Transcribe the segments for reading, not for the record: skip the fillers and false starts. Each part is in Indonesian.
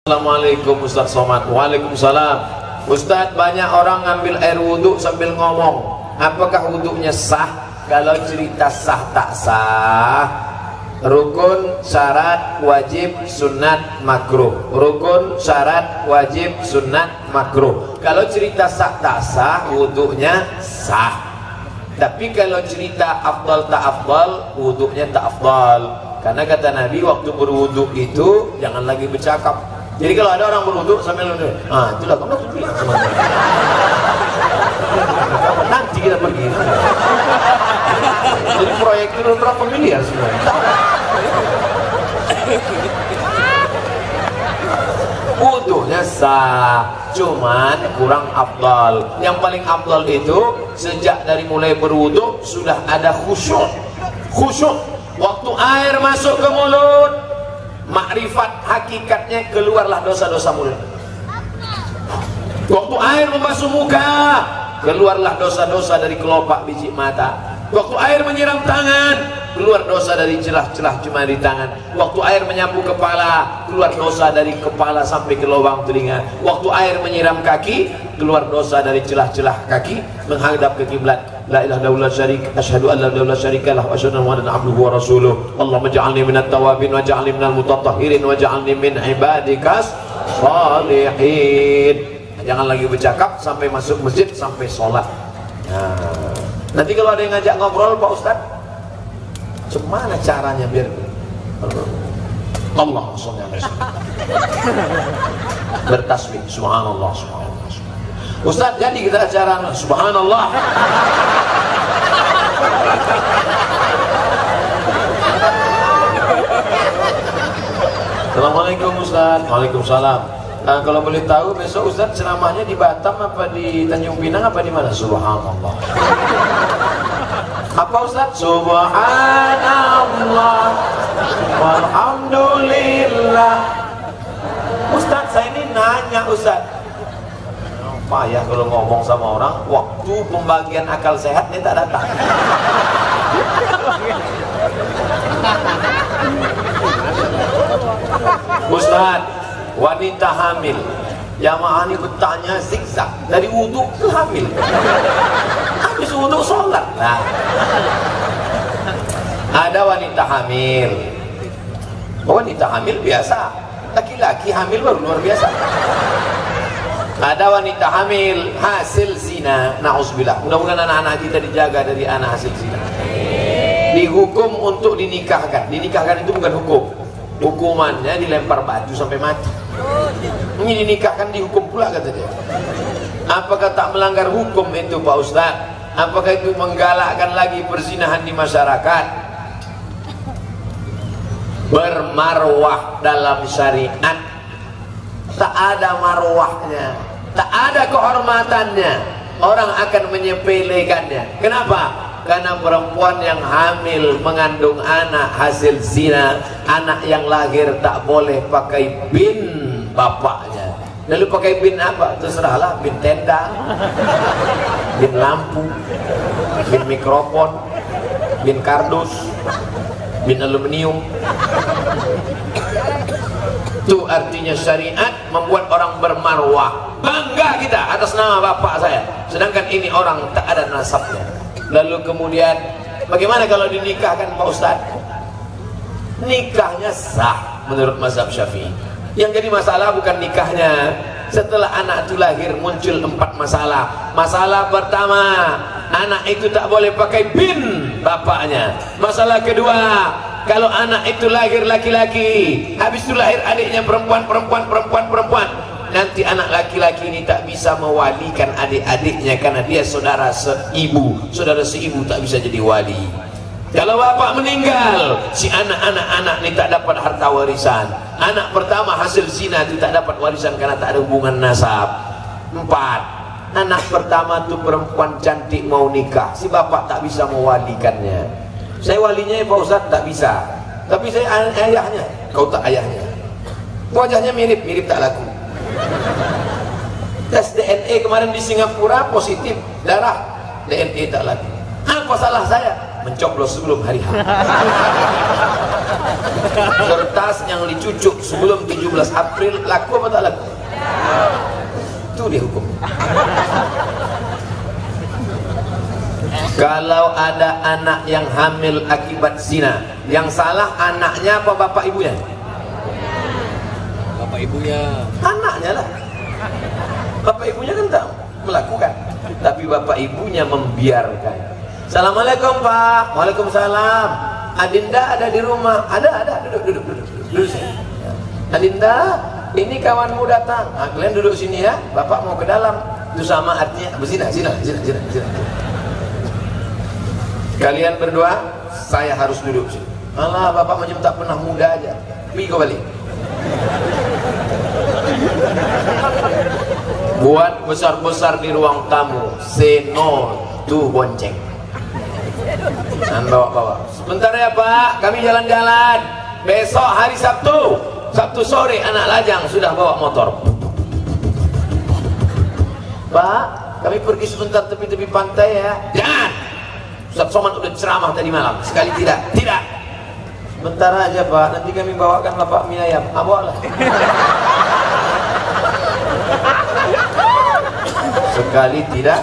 Assalamualaikum Ustaz Somad. Waalaikumsalam. Ustaz, banyak orang ngambil air wudhu sambil ngomong. Apakah wudhunya sah? Kalau cerita sah tak sah, rukun, syarat, wajib, sunat, makruh. Rukun, syarat, wajib, sunat, makruh. Kalau cerita sah tak sah, wudhunya sah. Tapi kalau cerita afdal tak afdal, wudhunya tak afdal. Karena kata Nabi, waktu berwudhu itu jangan lagi bercakap. Jadi kalau ada orang berwudhu sambil itulah kamu harus bilang sama dia. Nanti kita pergi. Jadi proyek itu berapa miliar sebenarnya? Wudhunya sah, cuman kurang afdal. Yang paling afdal itu sejak dari mulai berwudhu sudah ada khusyuk. Khusyuk. Waktu air masuk ke mulut, makrifat hakikatnya keluarlah dosa-dosa mulut. Waktu air membasuh muka, keluarlah dosa-dosa dari kelopak biji mata. Waktu air menyiram tangan, keluar dosa dari celah-celah jemari tangan. Waktu air menyapu kepala, keluar dosa dari kepala sampai ke lubang telinga. Waktu air menyiram kaki, keluar dosa dari celah-celah kaki menghadap ke kiblat. La ilaha illallah syarik, asyhadu an la ilaha illallah syarikalah wa asyhadu anna muhammadan abduhu wa rasuluh. Allahumma ij'alni minat tawabin waj'alni minal mutatahhirin waj'alni min ibadikas shalihin. Jangan lagi bercakap sampai masuk masjid, sampai sholat. Nah, nanti kalau ada yang ngajak ngobrol, Pak Ustaz, gimana caranya biar Allah bertasbih subhanallah subhanallah. Ustaz, jadi kita acara subhanallah. Assalamualaikum Ustaz. Waalaikumsalam. Kalau boleh tahu besok Ustaz ceramahnya di Batam apa di Tanjung Pinang apa di mana? Subhanallah. Apa Ustaz? Subhanallah walhamdulillah. Ustaz, saya ini nanya Ustaz, payah kalau ngomong sama orang, waktu pembagian akal sehat dia tak datang. Ustaz, wanita hamil, jamaah ini bertanya zigzag dari wudhu ke hamil, habis wudhu sholat lah. Ada wanita hamil, wanita hamil biasa, laki-laki hamil baru luar biasa. Ada wanita hamil hasil zina, na'udzubillah. Mudah-mudahan anak-anak kita dijaga dari anak hasil zina. Dihukum untuk dinikahkan. Dinikahkan itu bukan hukum, hukumannya dilempar batu sampai mati. Ini dinikahkan dihukum pula kata dia. Apakah tak melanggar hukum itu Pak Ustaz? Apakah itu menggalakkan lagi perzinahan di masyarakat? Bermarwah dalam syariat tak ada marwahnya, tak ada kehormatannya. Orang akan menyepelekannya. Kenapa? Karena perempuan yang hamil mengandung anak hasil zina, anak yang lahir tak boleh pakai bin bapaknya. Lalu pakai bin apa? Terserahlah, bin tenda, bin lampu, bin mikrofon, bin kardus, bin aluminium. Itu artinya syariat membuat orang bermarwah, bangga kita atas nama bapak saya, sedangkan ini orang tak ada nasabnya. Lalu kemudian bagaimana kalau dinikahkan Pak Ustaz? Nikahnya sah menurut mazhab Syafi'i. Yang jadi masalah bukan nikahnya. Setelah anak itu lahir muncul 4 masalah. Masalah pertama, anak itu tak boleh pakai bin bapaknya. Masalah kedua, kalau anak itu lahir laki-laki, habis itu lahir adiknya perempuan, nanti anak laki-laki ini tak bisa mewalikan adik-adiknya karena dia saudara seibu. Saudara seibu tak bisa jadi wali. Kalau bapak meninggal, si anak-anak ini tak dapat harta warisan. Anak pertama hasil zina itu tak dapat warisan karena tak ada hubungan nasab. 4, anak pertama itu perempuan cantik mau nikah, si bapak tak bisa mewalikannya. Saya walinya ya Pak Ustaz, tak bisa. Tapi saya ayahnya. Kau tak ayahnya. Wajahnya mirip tak laku. Tes DNA kemarin di Singapura positif darah, DNA tak laku. Apa salah saya? mencoblos sebelum hari H. Kertas yang dicucuk sebelum 17 April laku apa tak laku? Itu dia hukum. Kalau ada anak yang hamil akibat zina, yang salah anaknya apa bapak ibunya? Bapak ibunya. Anaknya lah. Bapak ibunya kan tak melakukan, tapi bapak ibunya membiarkan. Assalamualaikum Pak. Waalaikumsalam. Adinda ada di rumah? Ada. Duduk. Adinda, ini kawanmu datang. Nah, kalian duduk sini ya. Bapak mau ke dalam. Itu sama artinya berzina. Kalian berdua, saya harus duduk sini. Alah, bapak macam tak pernah muda aja. Pergi kau balik. Buat besar-besar di ruang tamu, say no to bonceng. Dan bawa. Sebentar ya Pak, kami jalan-jalan. Besok hari Sabtu sore anak lajang sudah bawa motor. Pak, kami pergi sebentar tepi-tepi pantai ya. Jangan. Ustaz Somad udah ceramah tadi malam. Sekali tidak. Sebentar aja Pak, nanti kami bawakan bapak mie ayam. Bawalah. Sekali tidak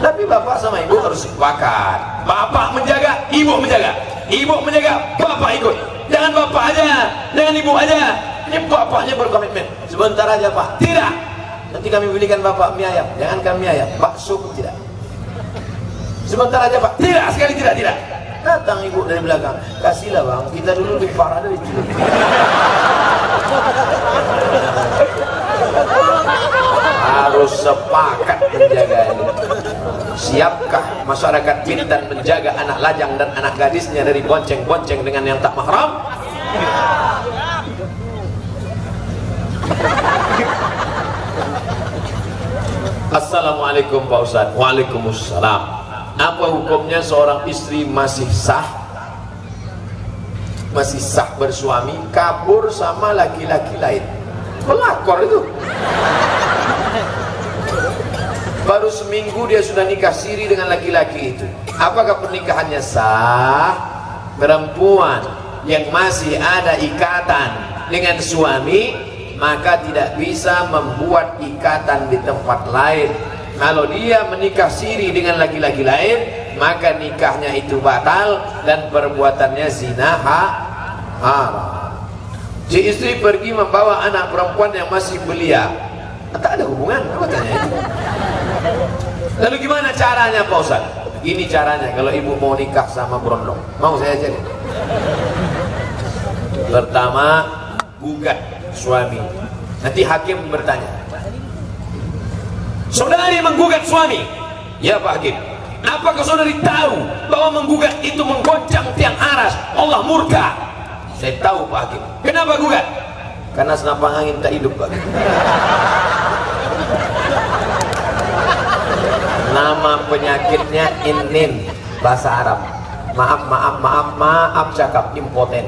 tapi bapak sama ibu harus sepakat. Bapak menjaga, ibu menjaga. Ibu menjaga, bapak ikut. Jangan bapak aja, jangan ibu aja. Ini bapaknya berkomitmen. Sebentar aja Pak. Tidak. Nanti kami belikan bapak mie ayam. Jangan kami ayam, bakso pun tidak. Sebentar aja Pak. Tidak, sekali tidak. Datang ibu dari belakang. Kasihlah Bang, kita dulu lebih parah dari itu. Harus sepakat menjaganya. Siapkah masyarakat Bintan menjaga anak lajang dan anak gadisnya dari bonceng-bonceng dengan yang tak mahram? Assalamualaikum Pak Ustaz. Waalaikumsalam. Apa hukumnya seorang istri masih sah bersuami kabur sama laki-laki lain? Pelakor itu. Baru seminggu dia sudah nikah siri dengan laki-laki itu. Apakah pernikahannya sah? Perempuan yang masih ada ikatan dengan suami maka tidak bisa membuat ikatan di tempat lain. Kalau dia menikah siri dengan laki-laki lain, maka nikahnya itu batal dan perbuatannya zina haram. Si istri pergi membawa anak perempuan yang masih belia. Tak ada hubungan, apa tanya itu? Lalu gimana caranya Pak Ustaz? Begini caranya kalau ibu mau nikah sama berondong. Mau saya ajarin. Pertama, gugat suami. Nanti hakim bertanya, saudari menggugat suami? Ya Pak Hakim. Apakah saudari tahu bahwa menggugat itu menggoncang tiang aras? Allah murka. Saya tahu Pak Hakim. Kenapa gugat? Karena senapan angin tak hidup Pak Hakim. Nama penyakitnya inin, bahasa Arab. Maaf cakap, impoten.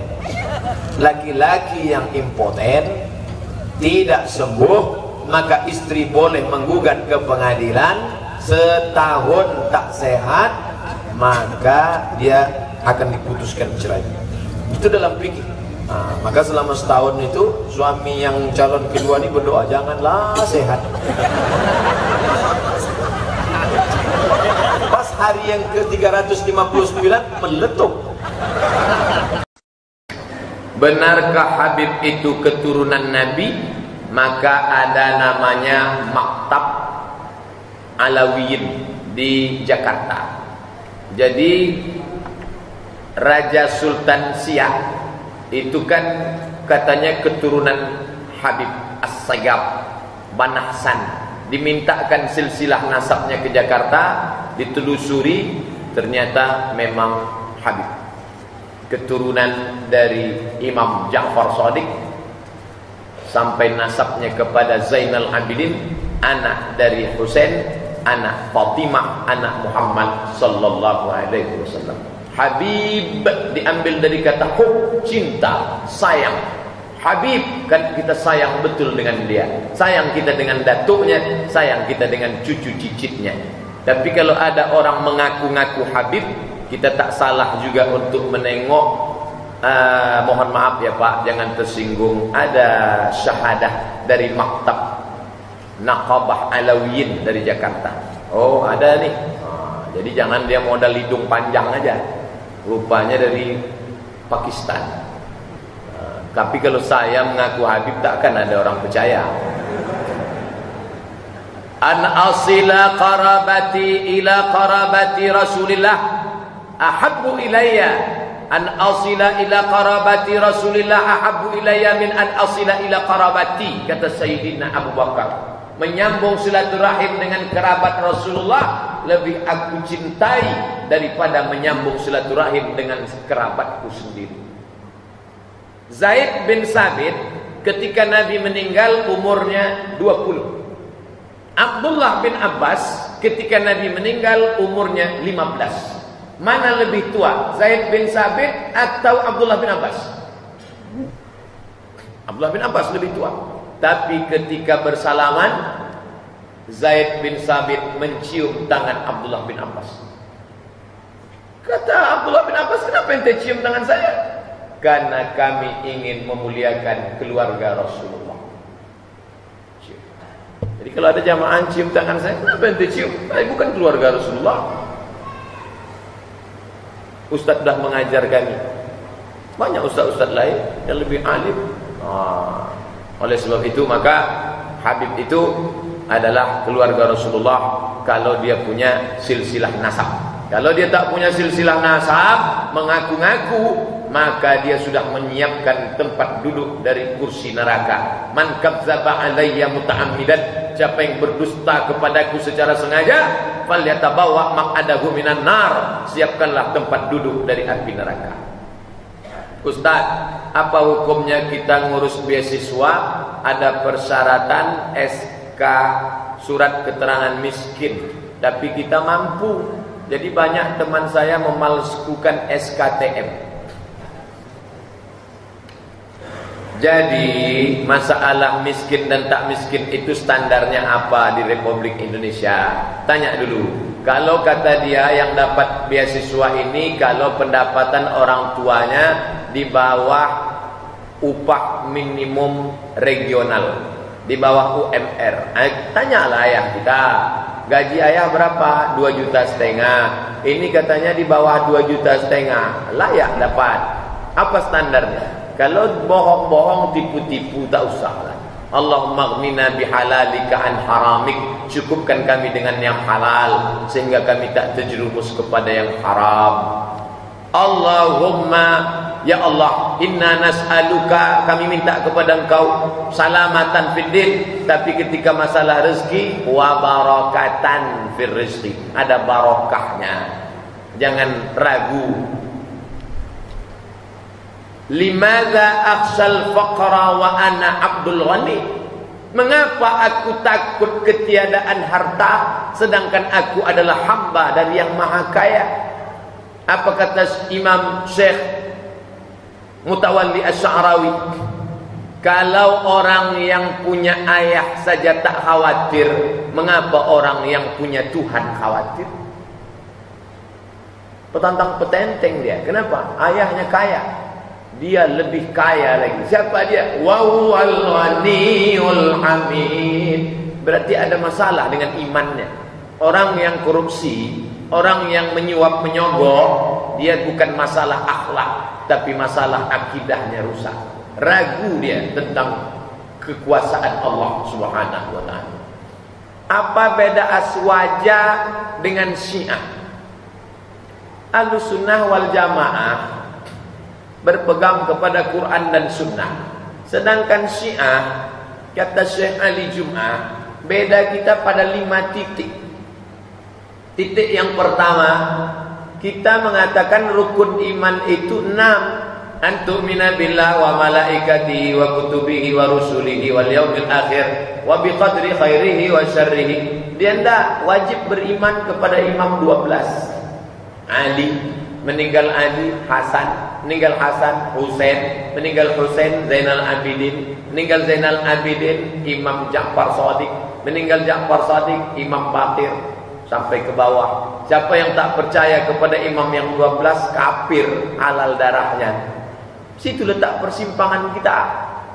Laki-laki yang impoten tidak sembuh, maka istri boleh menggugat ke pengadilan. Setahun tak sehat, maka dia akan diputuskan cerai. Itu dalam fikih. Nah, maka selama setahun itu suami yang calon kedua ini berdoa, janganlah sehat. Pas hari yang ke-359 meletup. Benarkah Habib itu keturunan Nabi? Maka ada namanya Maktab Alawiyin di Jakarta. Jadi Raja Sultan Siak itu kan katanya keturunan Habib As-Sayyab Banahsan. Dimintakan silsilah nasabnya ke Jakarta, ditelusuri, ternyata memang Habib, keturunan dari Imam Ja'far Shadiq, sampai nasabnya kepada Zainal Abidin, anak dari Husain, anak Fatimah, anak Muhammad sallallahu alaihi wasallam. Habib diambil dari kata hub, cinta, sayang. Habib kan kita sayang betul dengan dia. Sayang kita dengan datuknya, sayang kita dengan cucu cicitnya. Tapi kalau ada orang mengaku-ngaku Habib, kita tak salah juga untuk menengok, mohon maaf ya Pak, jangan tersinggung, ada syahadah dari Maktab Naqabah Alawiyin dari Jakarta. Oh ada nih, jadi jangan dia modal hidung panjang aja, rupanya dari Pakistan. Tapi kalau saya mengaku Habib, takkan ada orang percaya. An asila qarabati ila qarabati Rasulillah ahabbu ilayya, an asila ila qarabati Rasulillah ahabbu ilayya min an asila ila qarabati, kata Sayyidina Abu Bakar. Menyambung silaturahim dengan kerabat Rasulullah lebih aku cintai daripada menyambung silaturahim dengan kerabatku sendiri. Zaid bin Sabit ketika Nabi meninggal umurnya 20. Abdullah bin Abbas ketika Nabi meninggal umurnya 15. Mana lebih tua, Zaid bin Sabit atau Abdullah bin Abbas? Abdullah bin Abbas lebih tua. Tapi ketika bersalaman, Zaid bin Sabit mencium tangan Abdullah bin Abbas. Kata Abdullah bin Abbas, kenapa ente cium tangan saya? Karena kami ingin memuliakan keluarga Rasulullah. Cium. Jadi kalau ada jamaah cium tangan saya, kenapa ente cium? Saya bukan keluarga Rasulullah. Ustaz dah mengajar kami. Banyak ustaz-ustaz lain yang lebih alim. Oleh sebab itu maka Habib itu adalah keluarga Rasulullah kalau dia punya silsilah nasab. Kalau dia tak punya silsilah nasab, mengaku-ngaku, maka dia sudah menyiapkan tempat duduk dari kursi neraka. Man kadzdzaba alayya muta'ammidan, siapa yang berdusta kepadaku secara sengaja, falyatabawa maq'adahu minan nar, siapkanlah tempat duduk dari api neraka. Ustaz, apa hukumnya kita ngurus beasiswa? Ada persyaratan SK, surat keterangan miskin, tapi kita mampu. Jadi banyak teman saya memalsukan SKTM. Jadi masalah miskin dan tak miskin itu standarnya apa di Republik Indonesia? Tanya dulu. Kalau kata dia yang dapat beasiswa ini, kalau pendapatan orang tuanya di bawah upah minimum regional, di bawah UMR. Tanyalah ayah kita, gaji ayah berapa? 2,5 juta. Ini katanya di bawah 2,5 juta, layak dapat. Apa standarnya? Kalau bohong-bohong, tipu-tipu, tak usah lah. Allahumma ghnina bihalalika an haramik, cukupkan kami dengan yang halal sehingga kami tak terjerumus kepada yang haram. Allahumma, ya Allah, inna nas'aluka, kami minta kepada engkau salamatan fid din, tapi ketika masalah rezeki, wa barakatan fir rizqi, ada barokahnya, jangan ragu. Limadza akhshal faqra wa ana abdul ghani, mengapa aku takut ketiadaan harta sedangkan aku adalah hamba dari yang maha kaya? Apa kata Imam Syekh Mutawalli Asy'arawi, kalau orang yang punya ayah saja tak khawatir, mengapa orang yang punya Tuhan khawatir? Petantang petenteng dia. Kenapa? Ayahnya kaya, dia lebih kaya lagi. Siapa dia? Wa huwal ghaniyul hamid. Berarti ada masalah dengan imannya. Orang yang korupsi, orang yang menyuap menyogok, dia bukan masalah akhlak, tapi masalah akidahnya rusak. Ragu dia tentang kekuasaan Allah Subhanahu wa ta'ala. Apa beda Aswaja dengan Syiah? Ahlussunnah wal Jamaah berpegang kepada Quran dan Sunnah. Sedangkan Syiah, kata Syekh Ali Jum'ah, beda kita pada 5 titik. Titik yang pertama, kita mengatakan rukun iman itu 6. Antu'mina billah wa malaikatihi wa kutubihi wa rusulihi wal yaumil akhir wa biqadri khairihi wa syarrihi. Dia tidak wajib beriman kepada imam 12. Ali, meninggal Ali, Hasan, meninggal Hasan, Husain, meninggal Husain, Zainal Abidin, meninggal Zainal Abidin, Imam Ja'far Shadiq, meninggal Ja'far Shadiq, Imam Baqir, sampai ke bawah Siapa yang tak percaya kepada imam yang 12 kafir, halal darahnya. Situ letak persimpangan kita.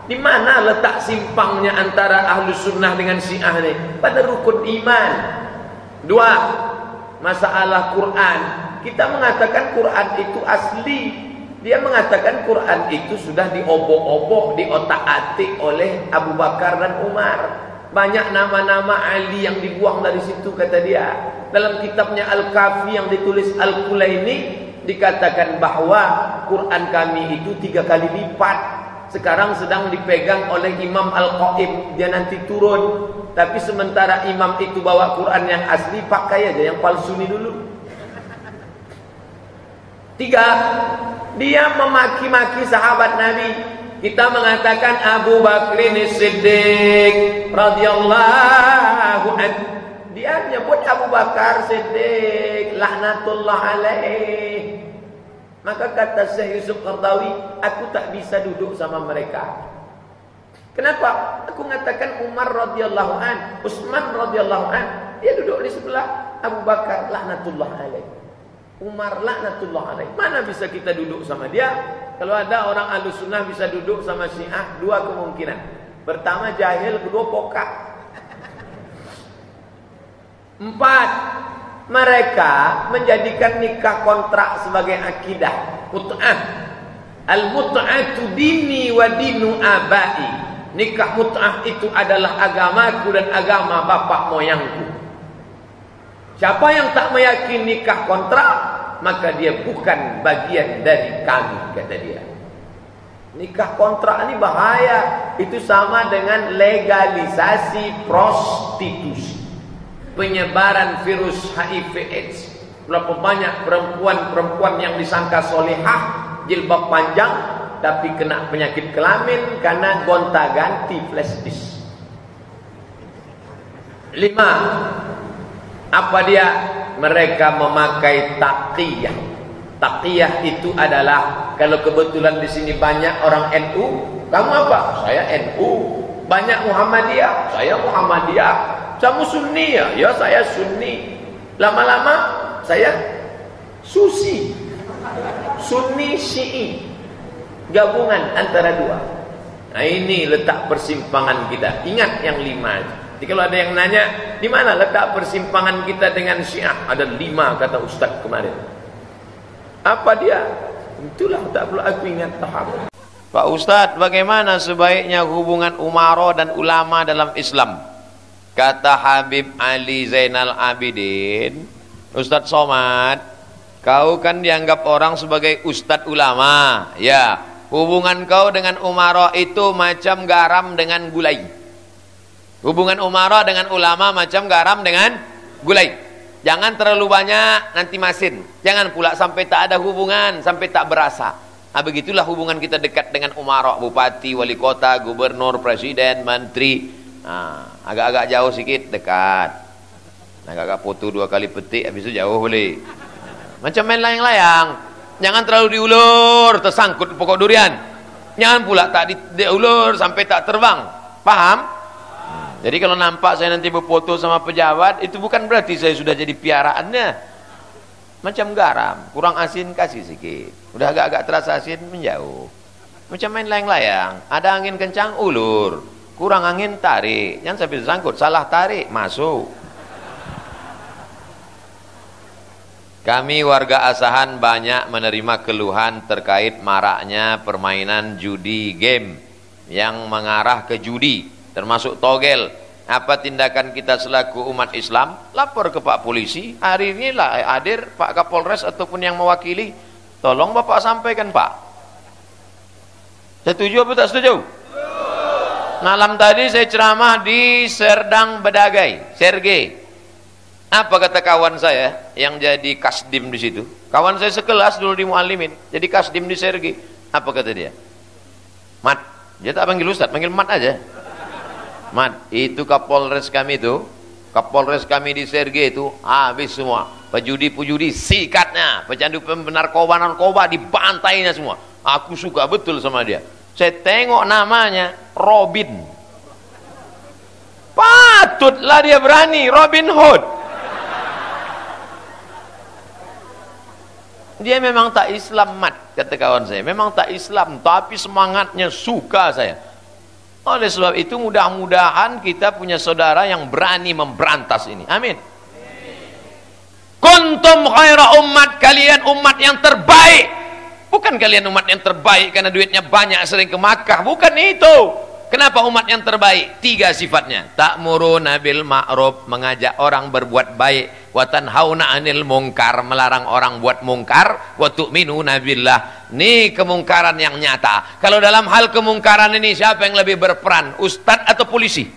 Di mana letak simpangnya antara Ahlus Sunnah dengan Syiah ini? Pada rukun iman. 2, masalah Quran. Kita mengatakan Quran itu asli. Dia mengatakan Quran itu sudah diobok-obok, diotak-atik oleh Abu Bakar dan Umar. Banyak nama-nama Ali yang dibuang dari situ, kata dia. Dalam kitabnya Al-Kafi yang ditulis Al-Kulaini, dikatakan bahwa Quran kami itu 3 kali lipat. Sekarang sedang dipegang oleh Imam Al-Qaim, dia nanti turun. Tapi sementara imam itu bawa Quran yang asli, pakai aja yang palsu ini dulu. 3, dia memaki-maki sahabat Nabi. Kita mengatakan Abu Bakrin Siddiq radhiyallahu anhu. Dia menyebut Abu Bakar Siddiq laknatullah alaih. Maka kata Syekh Yusuf Qardawi, aku tak bisa duduk sama mereka. Kenapa? Aku mengatakan Umar radhiyallahu an, Utsman radhiyallahu an, dia duduk di sebelah Abu Bakar laknatullah alaih. Umar laknatullah alaih. Mana bisa kita duduk sama dia? Kalau ada orang Ahlus Sunnah bisa duduk sama Syiah, 2 kemungkinan. Pertama jahil, kedua pokak. 4, mereka menjadikan nikah kontrak sebagai akidah. Mut'ah. Al-mut'atu dini wa dinu abai. Nikah mut'ah itu adalah agamaku dan agama bapak moyangku. Siapa yang tak meyakini nikah kontrak, maka dia bukan bagian dari kami, kata dia. Nikah kontrak ini bahaya. Itu sama dengan legalisasi prostitusi, penyebaran virus HIV AIDS. Berapa banyak perempuan-perempuan yang disangka solehah, jilbab panjang, tapi kena penyakit kelamin karena gonta-ganti flash disk. 5, apa dia? Mereka memakai taqiyah. Taqiyah itu adalah, kalau kebetulan di sini banyak orang NU, kamu apa? Saya NU. Banyak Muhammadiyah, saya Muhammadiyah. Kamu Sunni ya? Ya saya Sunni. Lama-lama saya Susi. Sunni Syi'i. Gabungan antara 2. Nah ini letak persimpangan kita. Ingat yang 5. Jadi kalau ada yang nanya, di mana letak persimpangan kita dengan Syiah? Ada 5 kata Ustaz kemarin. Apa dia? Itulah tak perlu aku ingat tahap. Pak Ustaz, bagaimana sebaiknya hubungan umara dan ulama dalam Islam? Kata Habib Ali Zainal Abidin, Ustaz Somad, kau kan dianggap orang sebagai ustadz ulama. Ya, hubungan kau dengan umara itu macam garam dengan gulai. Hubungan umara dengan ulama macam garam dengan gulai. Jangan terlalu banyak, nanti masin. Jangan pula sampai tak ada hubungan, sampai tak berasa. Nah, begitulah hubungan kita dekat dengan umara, bupati, wali kota, gubernur, presiden, menteri. Nah, agak-agak jauh sikit, dekat. Agak-agak foto 2 kali petik, habis itu jauh boleh. Macam main layang-layang. Jangan terlalu diulur, tersangkut pokok durian. Jangan pula tak diulur sampai tak terbang. Paham? Jadi kalau nampak saya nanti berfoto sama pejabat, itu bukan berarti saya sudah jadi piaraannya. Macam garam, kurang asin kasih sikit. Udah agak-agak terasa asin, menjauh. Macam main layang-layang. Ada angin kencang, ulur. Kurang angin, tarik. Jangan sampai tersangkut, salah tarik, masuk. Kami warga Asahan banyak menerima keluhan terkait maraknya permainan judi game yang mengarah ke judi, termasuk togel. Apa tindakan kita selaku umat Islam? Lapor ke Pak Polisi. Hari ini lah hadir Pak Kapolres ataupun yang mewakili. Tolong Bapak sampaikan Pak. Setuju apa tak setuju? Malam tadi saya ceramah di Serdang Bedagai, Sergei. Apa kata kawan saya yang jadi kasdim di situ? Kawan saya sekelas dulu di Muallimin, jadi kasdim di Sergei. Apa kata dia? Mat, dia tak panggil Ustaz, panggil Mat aja. Mat, itu Kapolres kami itu, Kapolres kami di Sergei itu habis semua. Pejudi-pejudi sikatnya, pecandu narkoba dibantainya semua. Aku suka betul sama dia. Saya tengok namanya Robin. Patutlah dia berani, Robin Hood. Dia memang tak Islam, Mat, kata kawan saya. Memang tak Islam, tapi semangatnya suka saya. Oleh sebab itu mudah-mudahan kita punya saudara yang berani memberantas ini. Amin. Kuntum khaira ummat, kalian umat yang terbaik. Bukan kalian umat yang terbaik karena duitnya banyak sering ke Makkah, bukan itu. Kenapa umat yang terbaik? 3 sifatnya. Ta'muruna bil ma'ruf, mengajak orang berbuat baik, wa tanhauna 'anil munkar, melarang orang buat mungkar, wa tu'minuna billah. Ini kemungkaran yang nyata. Kalau dalam hal kemungkaran ini siapa yang lebih berperan? Ustadz atau polisi?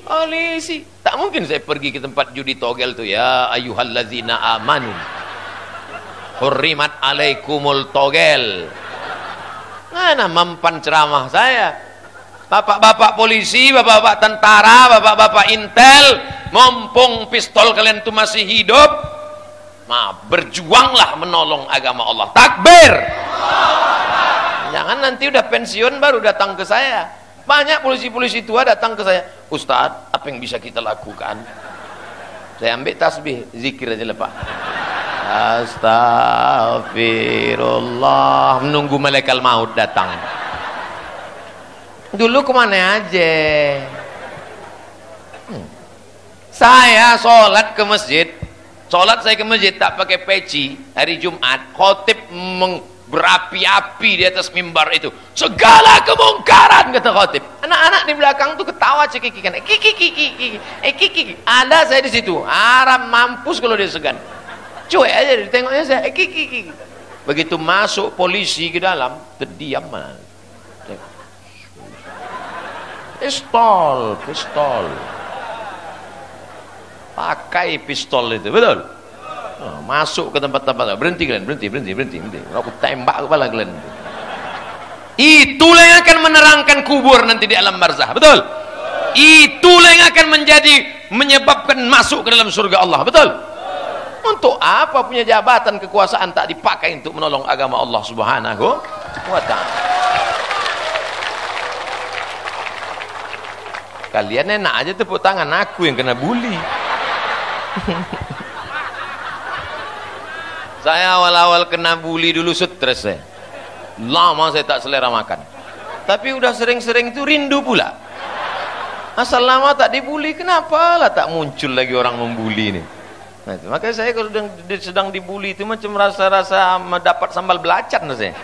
Polisi. Tak mungkin saya pergi ke tempat judi togel tuh, ya ayyuhallazina amanu hurrimat alaikumul togel. Mana mempan ceramah saya? Bapak-bapak polisi, bapak-bapak tentara, bapak-bapak intel, mumpung pistol kalian itu masih hidup, berjuanglah menolong agama Allah. Takbir. Jangan nanti udah pensiun baru datang ke saya. Banyak polisi-polisi tua datang ke saya, Ustadz, apa yang bisa kita lakukan? Saya ambil tasbih, zikir aja lah Pak. Astagfirullah, menunggu malaikat maut datang. Dulu kemana aja? Saya sholat ke masjid, saya ke masjid tak pakai peci. Hari Jumat khotib berapi-api di atas mimbar itu, segala kemungkaran, kata khotib. Anak-anak di belakang tuh ketawa cekikikan, kiki. Ada saya di situ, haram mampus kalau dia segan. Cuek aja ditengoknya saya, kiki. Begitu masuk polisi ke dalam, terdiam mana? Pistol. Pakai pistol itu, betul? Masuk ke tempat-tempat, berhenti kalian, berhenti. Aku tembak kepala kalian. Itulah yang akan menerangkan kubur nanti di alam barzah, betul? Itulah yang akan menyebabkan masuk ke dalam surga Allah, betul? Untuk apa punya jabatan kekuasaan tak dipakai untuk menolong agama Allah Subhanahu wa ta'ala? Kalian enak aja tepuk tangan, aku yang kena bully. Saya awal-awal kena bully dulu stres saya. Lama saya tak selera makan. Tapi udah sering-sering itu rindu pula. Asal lama tak dibully, kenapa lah tak muncul lagi orang membuli ini. Nah, makanya saya kalau sedang dibully itu macam rasa-rasa mendapat sambal belacan saya.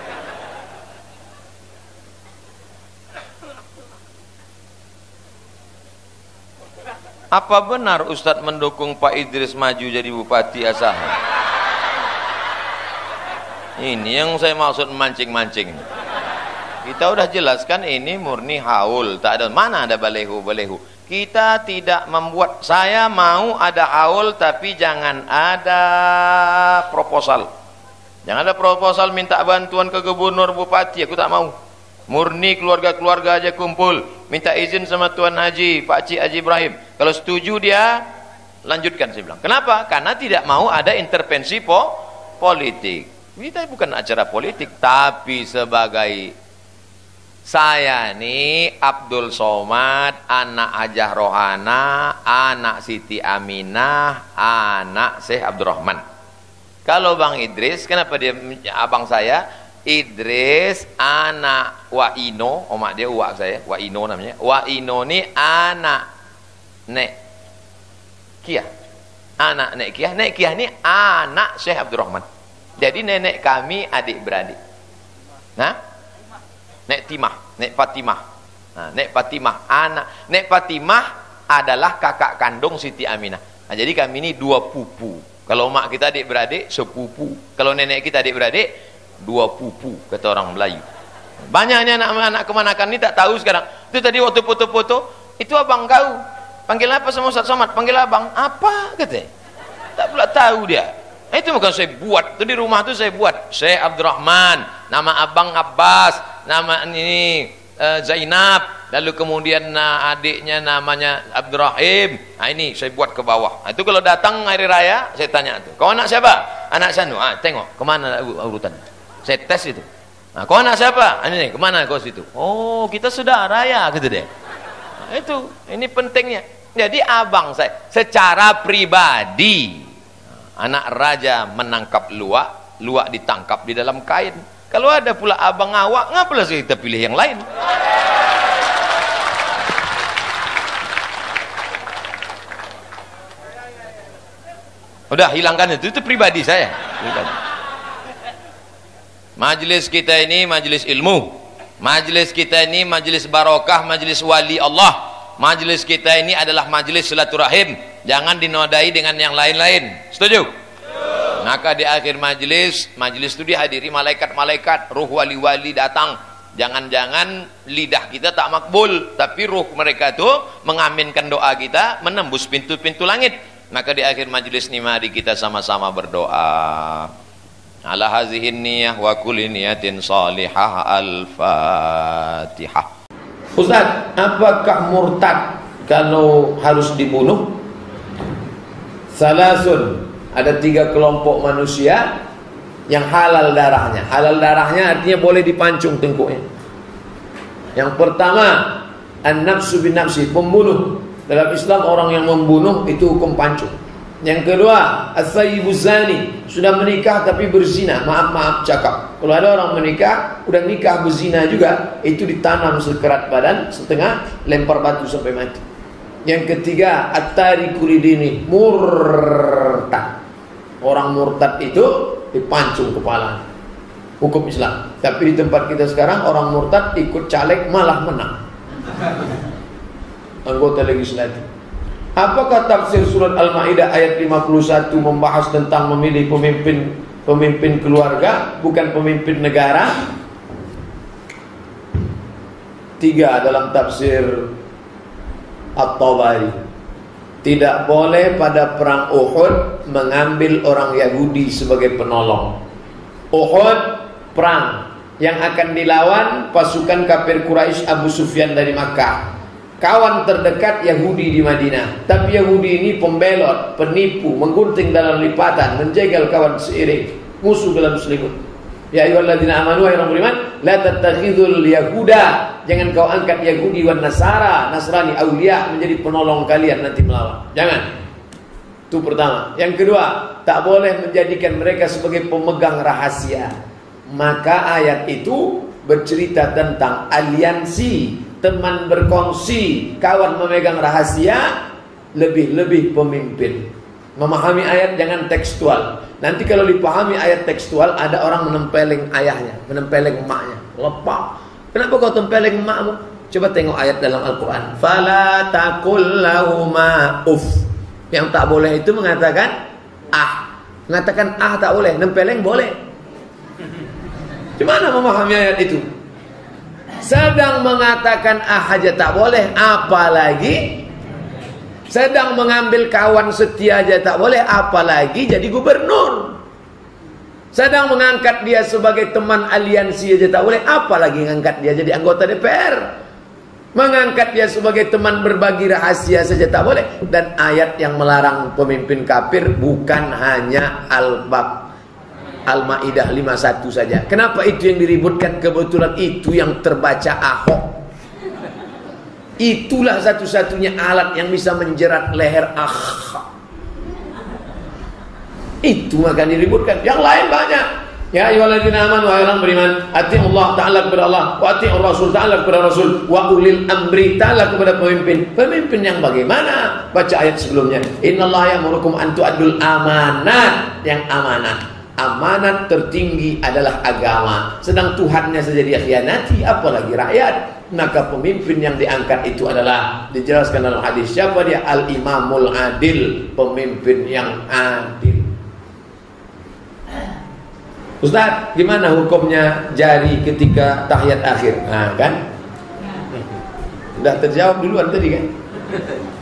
Apa benar Ustadz mendukung Pak Idris maju jadi Bupati Asahan? Ini yang saya maksud mancing-mancing. Kita udah jelaskan ini murni haul, tak ada mana ada balehu. Kita tidak membuat, saya mau ada haul tapi jangan ada proposal. Jangan ada proposal minta bantuan ke gubernur bupati, aku tak mau. Murni keluarga-keluarga aja kumpul, minta izin sama Tuan Haji, Pak Cik Haji Ibrahim. Kalau setuju dia lanjutkan, saya bilang. Kenapa? Karena tidak mau ada intervensi politik. Kita bukan acara politik, tapi sebagai saya nih Abdul Somad, anak Hajah Rohana, anak Siti Aminah, anak Syekh Abdurrahman. Kalau Bang Idris, kenapa dia abang saya? Idris anak Waino, omak dia uak saya, Waino namanya. Waino ni anak Nek Kiah. Anak Nek Kiah. Nek Kiah ni anak Syekh Abdurrahman. Jadi nenek kami adik-beradik. Nah? Nek Timah, Nek Fatimah. Nah, Nek Fatimah anak. Nek Fatimah adalah kakak kandung Siti Aminah. Nah, jadi kami ini 2 pupu. Kalau mak kita adik-beradik, sepupu. Kalau nenek kita adik-beradik, 2 pupu, kata orang Melayu. Banyaknya anak-anak kemanakan ini tak tahu sekarang. Itu tadi waktu foto-foto, itu abang kau. Panggil apa sama Ustaz Somad? Panggil abang. Apa? Katanya. Tak pula tahu dia. Itu bukan saya buat. Itu di rumah itu saya buat. Syekh Abdurrahman, nama abang Abbas, nama ini Zainab, lalu kemudian adiknya namanya Abdurrahim. Nah ini saya buat ke bawah. Nah, itu kalau datang hari raya, saya tanya tuh, kau anak siapa? Anak Sanu. Tengok, kemana urutan? Saya tes itu. Nah, kau anak siapa? Ini kemana kau situ? Oh, kita saudara ya, gitu deh. Nah, itu, ini pentingnya. Jadi abang saya, secara pribadi, anak raja menangkap luwak, luak ditangkap di dalam kain. Kalau ada pula abang awak, ngapalah kita pilih yang lain? Udah hilangkan itu pribadi saya. Majelis kita ini majelis ilmu, majelis kita ini majelis barokah, majelis wali Allah, majelis kita ini adalah majelis silaturahim. Jangan dinodai dengan yang lain-lain. Setuju? Maka di akhir majelis itu dihadiri malaikat-malaikat, ruh wali-wali datang. Jangan-jangan lidah kita tak makbul, tapi ruh mereka itu mengaminkan doa kita, menembus pintu-pintu langit. Maka di akhir majelis ini mari kita sama-sama berdoa. Ala hazihin niyah wa kulli niyatin salihah. Al-Fatihah. Ustaz, apakah murtad kalau harus dibunuh? Salasun, ada 3 kelompok manusia yang halal darahnya. Halal darahnya artinya boleh dipancung tengkuknya. Yang pertama, an-nafsu bin nafsi, pembunuh. Dalam Islam orang yang membunuh itu hukum pancung. Yang kedua, as-sayyibu zani, sudah menikah tapi berzina, maaf cakap. Kalau ada orang menikah, udah nikah berzina juga, itu ditanam sekerat badan, setengah lempar batu sampai mati. Yang ketiga, at-tariku lidini, murtad. Orang murtad itu dipancung kepala. Hukum Islam. Tapi di tempat kita sekarang orang murtad ikut caleg malah menang. Anggota legislatif. Apakah tafsir surat Al-Maidah ayat 51 membahas tentang memilih pemimpin keluarga, bukan pemimpin negara? 3 dalam tafsir At-Tabari. Tidak boleh pada perang Uhud mengambil orang Yahudi sebagai penolong. Uhud perang yang akan dilawan pasukan kafir Quraisy, Abu Sufyan dari Makkah. Kawan terdekat Yahudi di Madinah, tapi Yahudi ini pembelot, penipu, menggunting dalam lipatan, menjegal kawan seiring, musuh dalam selimut. Ya ayyuhalladzina amanu, wahai orang beriman, la tattakhidul yahuda, jangan kau angkat Yahudi wan Nasara, Nasrani aulia menjadi penolong kalian nanti melawan. Jangan. Itu pertama. Yang kedua, tak boleh menjadikan mereka sebagai pemegang rahasia. Maka ayat itu bercerita tentang aliansi, teman berkongsi, kawan memegang rahasia, lebih-lebih pemimpin. Memahami ayat jangan tekstual. Nanti kalau dipahami ayat tekstual, ada orang menempeleng ayahnya, menempeleng emaknya. Lepak. Kenapa kau tempeleng emakmu? Coba tengok ayat dalam Al-Quran. Fala taqul lahuma uff. Yang tak boleh itu mengatakan ah. Mengatakan ah tak boleh, nempeleng boleh. Gimana memahami ayat itu? Sedang mengatakan ah aja tak boleh, apalagi sedang mengambil kawan setia aja tak boleh, apalagi jadi gubernur. Sedang mengangkat dia sebagai teman aliansi aja tak boleh, apalagi mengangkat dia jadi anggota DPR. Mengangkat dia sebagai teman berbagi rahasia saja tak boleh. Dan ayat yang melarang pemimpin kafir bukan hanya Al-Maidah 51 saja. Kenapa itu yang diributkan? Kebetulan itu yang terbaca Ahok. Itulah satu-satunya alat yang bisa menjerat leher Ahok. Itu maka diributkan. Yang lain banyak. Ya ayyuhalladzina amanu, wahai orang beriman, atiiullah ta'ala kepada Allah, wa atiiur rasul ta'ala kepada Rasul, wa ulil amri ta'ala kepada pemimpin. Pemimpin yang bagaimana? Baca ayat sebelumnya. Innallaha ya'murukum an tu'addul amanat, yang amanat. Amanat tertinggi adalah agama. Sedang Tuhannya saja dia khianati, apalagi rakyat. Maka pemimpin yang diangkat itu adalah, dijelaskan dalam hadis, siapa dia? Al-Imamul Adil, pemimpin yang adil. Ustaz, gimana hukumnya jari ketika tahiyat akhir? Nah, kan? Sudah terjawab duluan tadi kan?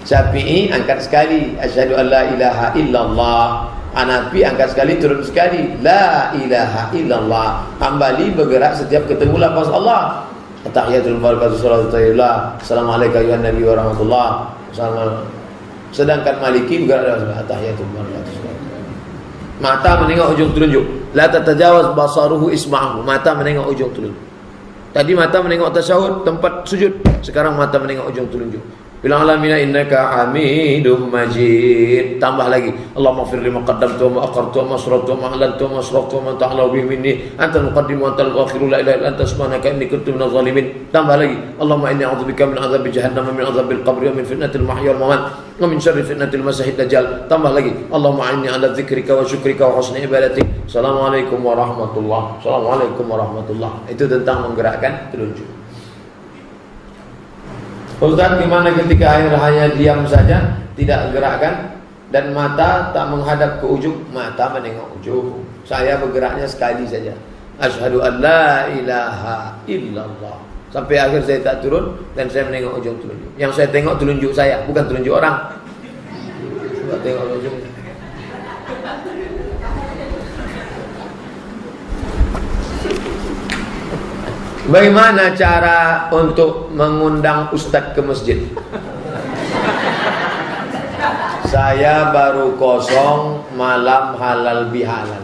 Syafi'i angkat sekali, asyhadu an la ilaha illallah. Hanafi angkat sekali, turun sekali, la ilaha illallah. Hambali bergerak setiap ketemu lafaz Allah. Tahiyatul barakatuh salawatullah, assalamualaikum ya nabi wa rahmatullah. Sedangkan Maliki bergerak tahiyatul barakatuh. Mata menengok ujung telunjuk. La tatajawaz basaruhu isma'ahu. Mata menengok ujung telunjuk. Tadi mata menengok tasyahud, tempat sujud. Sekarang mata menengok ujung telunjuk. fil alamin innaka Hamidum Majid. Tambah lagi, Allahumma ighfir li ma qaddamtu wa ma akhartu wa ma asrartu wa ma a'lantu wa ma asraftu wa ma ta'ala bihi minni antal muqaddim wa antal muakhir la ilaha illa anta subhanaka inni kuntu minadh dhalimin. Tambah lagi, Allahumma inni a'udzubika min adzabi jahannam wa min adzabil qabri wa min fitnatil mahya wal mamat wa min syarri fitnatil masiihid dajjal. Tambah lagi, Allahumma inni ala dzikrika wa syukrika wa husni ibadatik. Assalamualaikum warahmatullahi. Assalamualaikum warahmatullahi. Itu tentang menggerakkan telunjuk. Ustaz, gimana ketika air hanya diam saja, tidak gerakkan, dan mata tak menghadap ke ujung? Mata menengok ujung. Saya bergeraknya sekali saja. Asyhadu an la ilaha illallah. Sampai akhir saya tak turun dan saya menengok ujung telunjuk. Yang saya tengok telunjuk saya, bukan telunjuk orang. Coba tengok ujung. Bagaimana cara untuk mengundang ustadz ke masjid? Saya baru kosong malam halal bihalal.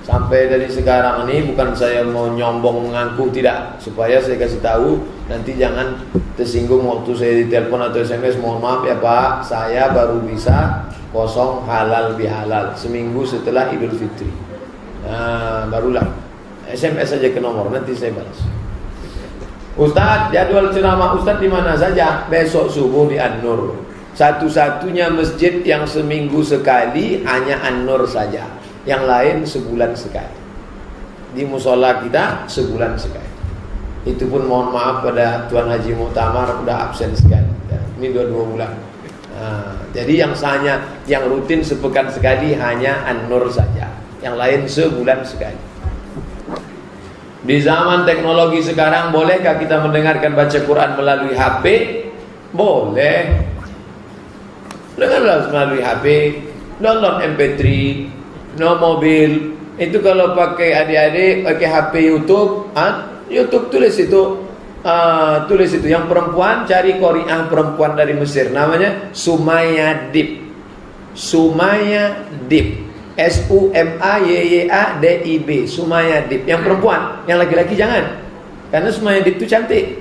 Sampai dari sekarang ini bukan saya mau nyombong mengaku, tidak. Supaya saya kasih tahu, nanti jangan tersinggung waktu saya ditelepon atau SMS. Mohon maaf ya Pak, saya baru bisa kosong halal bihalal seminggu setelah Idul Fitri. Nah, barulah SMS saja ke nomor, nanti saya balas. Ustadz, jadwal ceramah Ustadz di mana saja? Besok subuh di An-Nur. Satu-satunya masjid yang seminggu sekali hanya An-Nur saja. Yang lain sebulan sekali. Di musola kita sebulan sekali. Itu pun mohon maaf pada Tuan Haji Muktamar udah absen sekali. Ini 2 bulan. Nah, jadi yang rutin sepekan sekali hanya An-Nur saja. Yang lain sebulan sekali. Di zaman teknologi sekarang, bolehkah kita mendengarkan baca Quran melalui HP? Boleh. Dengarlah melalui HP, download MP3, no mobil. Itu kalau pakai adik-adik, pakai HP YouTube, YouTube tulis itu yang perempuan, cari Qori'ah perempuan dari Mesir, namanya Sumaya Dib. Sumaya Dib. Sumayadib, Sumaya Dib. Yang perempuan, yang laki-laki jangan. Karena Sumaya Dib itu cantik.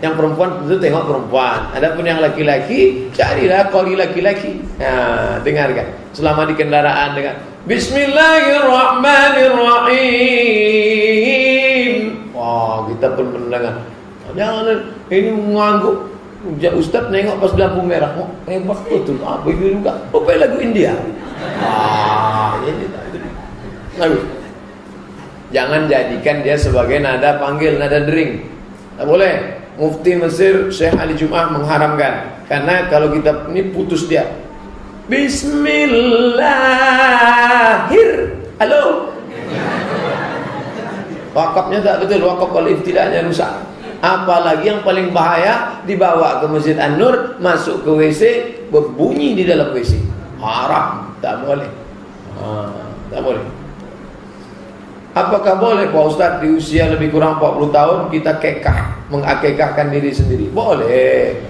Yang perempuan itu tengok perempuan. Adapun yang laki-laki, carilah qori laki-laki. Nah, dengarkan. Selama di kendaraan dengan Bismillahirrahmanirrahim. Wah, kita pun mendengar. Jangan ini mengangguk. Ustaz nengok pas lampu merah, oh, hebat betul. Apa itu juga? Oh, lagu India. Ini lagu. Jangan jadikan dia sebagai nada panggil, nada dering. Tak boleh. Mufti Mesir Syekh Ali Jum'ah mengharamkan. Karena kalau kita ini putus dia. Bismillahir. Halo. Wakafnya tak betul, wakaf kalau ibtida'nya rusak. Apalagi yang paling bahaya, dibawa ke Masjid An-Nur, masuk ke WC, berbunyi di dalam WC. Haram, tak boleh. Tak boleh. Apakah boleh Pak Ustaz di usia lebih kurang 40 tahun kita kekah, mengakekahkan diri sendiri? Boleh.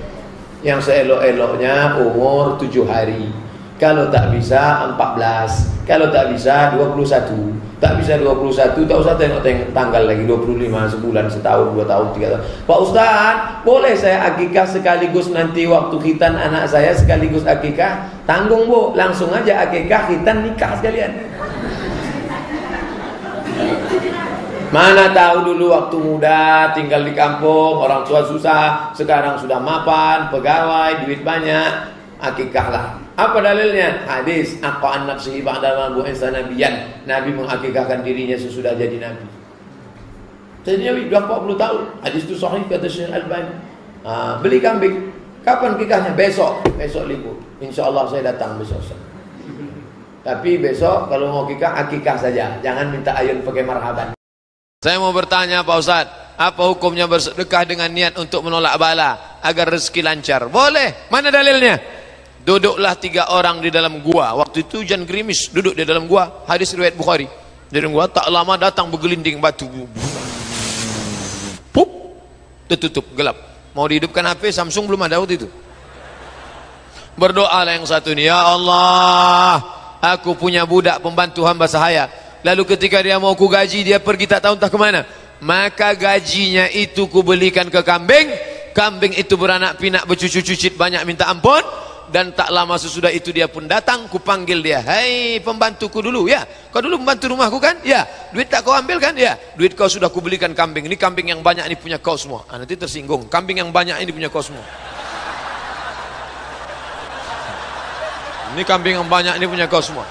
Yang seelok-eloknya umur 7 hari. Kalau tak bisa 14. Kalau tak bisa 21. Tak bisa 21, tak usah tengok tanggal lagi, 25, sebulan, setahun, 2 tahun, 3 tahun. Pak Ustaz, boleh saya akikah sekaligus nanti waktu khitan anak saya sekaligus akikah? Tanggung Bu, langsung aja akikah, khitan, nikah sekalian. Mana tahu dulu waktu muda tinggal di kampung, orang tua susah, sekarang sudah mapan, pegawai, duit banyak, akikahlah. Apa dalilnya? Hadis aqa'an nafsihi ba'da ma bu'itsa nabiyyan. Nabi mengakikahkan dirinya sesudah jadi nabi. Jadi Nabi sudah 40 tahun. Hadis itu sahih kata Syekh Al-Albani. Beli kambing. Kapan kikahnya? Besok. Besok libur. Insyaallah saya datang besok. Tapi besok kalau mau kikah, akikah saja. Jangan minta ayun pakai marhaban. Saya mau bertanya Pak Ustaz, apa hukumnya bersedekah dengan niat untuk menolak bala agar rezeki lancar? Boleh. Mana dalilnya? Duduklah 3 orang di dalam gua. Waktu itu hujan gerimis, duduk di dalam gua. Hadis riwayat Bukhari. Di dalam gua tak lama datang bergelinding batu. Pup, tertutup gelap. Mau dihidupkan HP Samsung belum ada waktu itu. Berdoalah yang satu ini, ya Allah, aku punya budak pembantu hamba sahaya. Lalu ketika dia mau ku gaji, dia pergi tak tahu entah kemana. Maka gajinya itu ku belikan ke kambing. Kambing itu beranak pinak, bercucu-cucit, banyak minta ampun. Dan tak lama sesudah itu dia pun datang, kupanggil dia, hei pembantuku dulu, ya kau dulu pembantu rumahku kan, ya duit tak kau ambil kan, ya duit kau sudah kubelikan kambing, ini kambing yang banyak ini punya kau semua. Nanti tersinggung, kambing yang banyak ini punya kau semua, ini kambing yang banyak ini punya kau semua.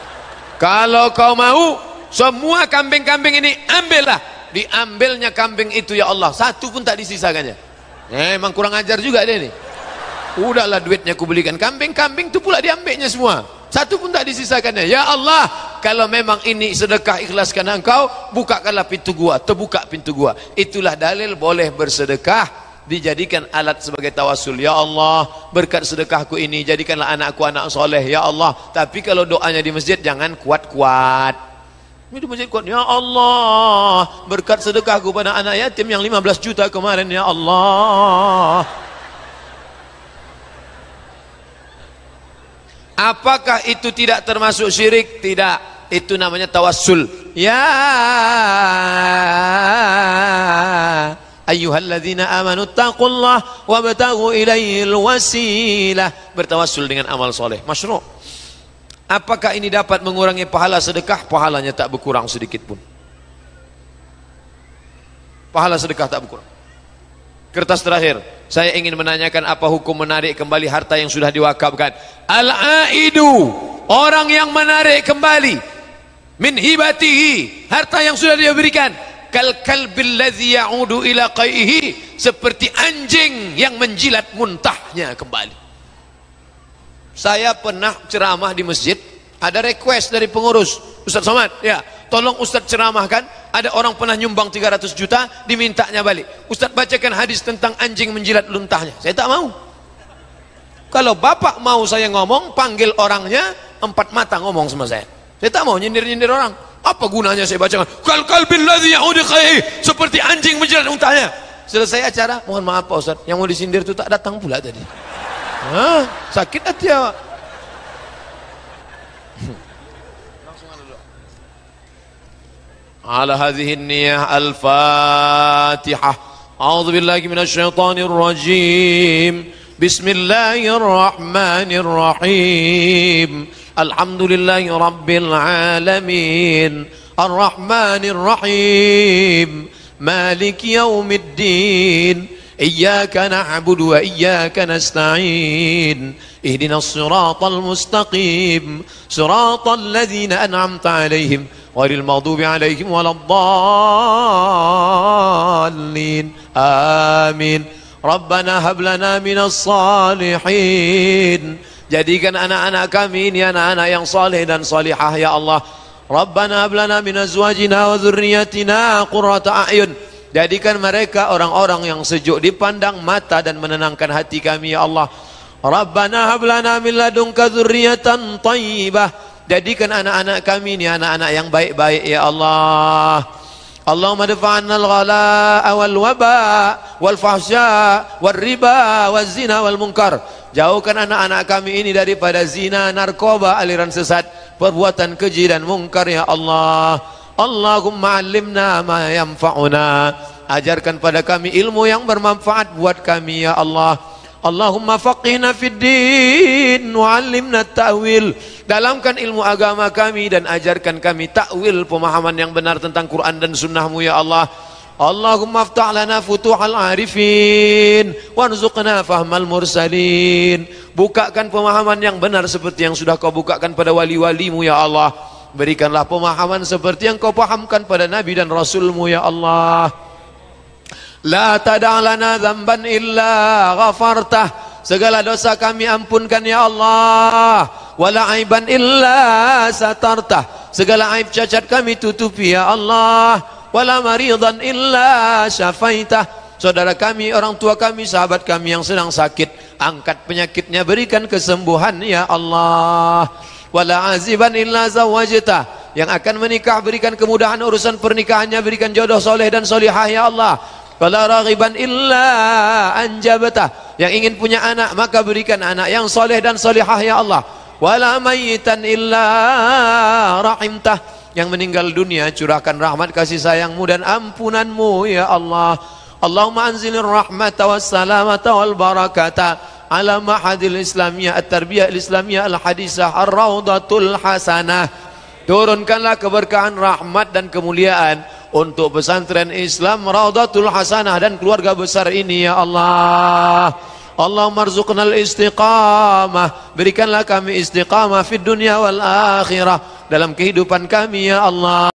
Kalau kau mau semua kambing-kambing ini ambillah. Diambilnya kambing itu ya Allah, satu pun tak disisakannya. Emang kurang ajar juga dia nih. Udahlah duitnya aku belikan kambing-kambing itu pula diambilnya semua, satu pun tak disisakannya. Ya Allah, kalau memang ini sedekah ikhlas karena Engkau, bukakanlah pintu gua. Terbuka pintu gua. Itulah dalil boleh bersedekah, dijadikan alat sebagai tawasul. Ya Allah, berkat sedekahku ini jadikanlah anakku anak soleh. Ya Allah. Tapi kalau doanya di masjid jangan kuat-kuat. Ini di masjid kuat. Ya Allah, berkat sedekahku pada anak yatim yang 15 juta kemarin. Ya Allah. Apakah itu tidak termasuk syirik? Tidak. Itu namanya tawassul. Ya ayyuhalladzina amanu taqullah wabtaghu ilaihil wasilah. Bertawassul dengan amal soleh masyru'. Apakah ini dapat mengurangi pahala sedekah? Pahalanya tak berkurang sedikit pun. Pahala sedekah tak berkurang. Kertas terakhir, saya ingin menanyakan apa hukum menarik kembali harta yang sudah diwakafkan. Al-aidu, orang yang menarik kembali min hibatihi, harta yang sudah dia berikan, kal kalbil ladzi ya'udu ila qaihi, seperti anjing yang menjilat muntahnya kembali. Saya pernah ceramah di masjid, ada request dari pengurus, Ustaz Somad, ya, tolong Ustaz ceramahkan, ada orang pernah nyumbang 300 juta, dimintanya balik. Ustaz bacakan hadis tentang anjing menjilat luntahnya. Saya tak mau. Kalau bapak mau saya ngomong, panggil orangnya, 4 mata ngomong sama saya. Saya tak mau nyindir-nyindir orang. Apa gunanya saya bacakan? Kal kalbil ladzi ya'udu qaihi, seperti anjing menjilat luntahnya. Selesai acara, mohon maaf Pak Ustaz, yang mau disindir itu tak datang pula tadi. Hah? Sakit hati awak. على هذه النية الفاتحة. أعوذ بالله من الشيطان الرجيم. بسم الله الرحمن الرحيم. الحمد لله رب العالمين الرحمن الرحيم مالك يوم الدين إياك نعبد وإياك نستعين اهدنا الصراط المستقيم صراط الذين أنعمت عليهم غير المغضوب عليهم ولا الضالين آمين. ربنا هب لنا من الصالحين, jadikan anak-anak kami ini anak-anak yang saleh dan salihah ya Allah. Rabbana hab lana min azwajina wa dzurriyyatina qurrata a'yun, jadikan mereka orang-orang yang sejuk dipandang mata dan menenangkan hati kami ya Allah. Rabbana hab lana min ladunka dzurriyyatan thayyibah, jadikan anak-anak kami ini anak-anak yang baik-baik ya Allah. Allahumma dafa'anna al-ghalaa wal waba wal fahsya wal riba wal zina wal munkar, jauhkan anak-anak kami ini daripada zina, narkoba, aliran sesat, perbuatan keji dan mungkar ya Allah. Allahumma 'allimna ma yanfa'una, ajarkan pada kami ilmu yang bermanfaat buat kami ya Allah. Allahumma faqihna fid din wa 'allimna ta'wil, dalamkan ilmu agama kami dan ajarkan kami takwil, pemahaman yang benar tentang Quran dan sunnahmu ya Allah. Allahumma aftah lana futuhal arifin warzuqna fahmal mursalin, bukakan pemahaman yang benar seperti yang sudah kau bukakan pada wali-walimu ya Allah. Berikanlah pemahaman seperti yang kau pahamkan pada nabi dan rasulmu ya Allah. La tada' lana dzamban illa ghafartah, segala dosa kami ampunkan ya Allah. Wala aiban illa satartah, segala aib cacat kami tutupi ya Allah. Wala maridan illa syafaitah, saudara kami, orang tua kami, sahabat kami yang sedang sakit, angkat penyakitnya, berikan kesembuhan ya Allah. Wala aziban illa zawajtah, yang akan menikah berikan kemudahan urusan pernikahannya, berikan jodoh soleh dan solihah ya Allah. Wala raghiban illa anjabtah, yang ingin punya anak maka berikan anak yang soleh dan solihah ya Allah. Wala mayyitan illa rahimtah, yang meninggal dunia curahkan rahmat kasih sayangmu dan ampunanmu ya Allah. Allahumma anzilir rahmata wassalamata wal barakata ala mahadil islamiyah at-tarbiyah al-islamiyah al-hadisah ar-rawdatul hasanah. Turunkanlah keberkahan, rahmat dan kemuliaan untuk pesantren Islam Rawdatul Hasanah dan keluarga besar ini ya Allah. Allahumma arzuqnal istiqamah, berikanlah kami istiqamah fid dunya wal akhirah, dalam kehidupan kami ya Allah.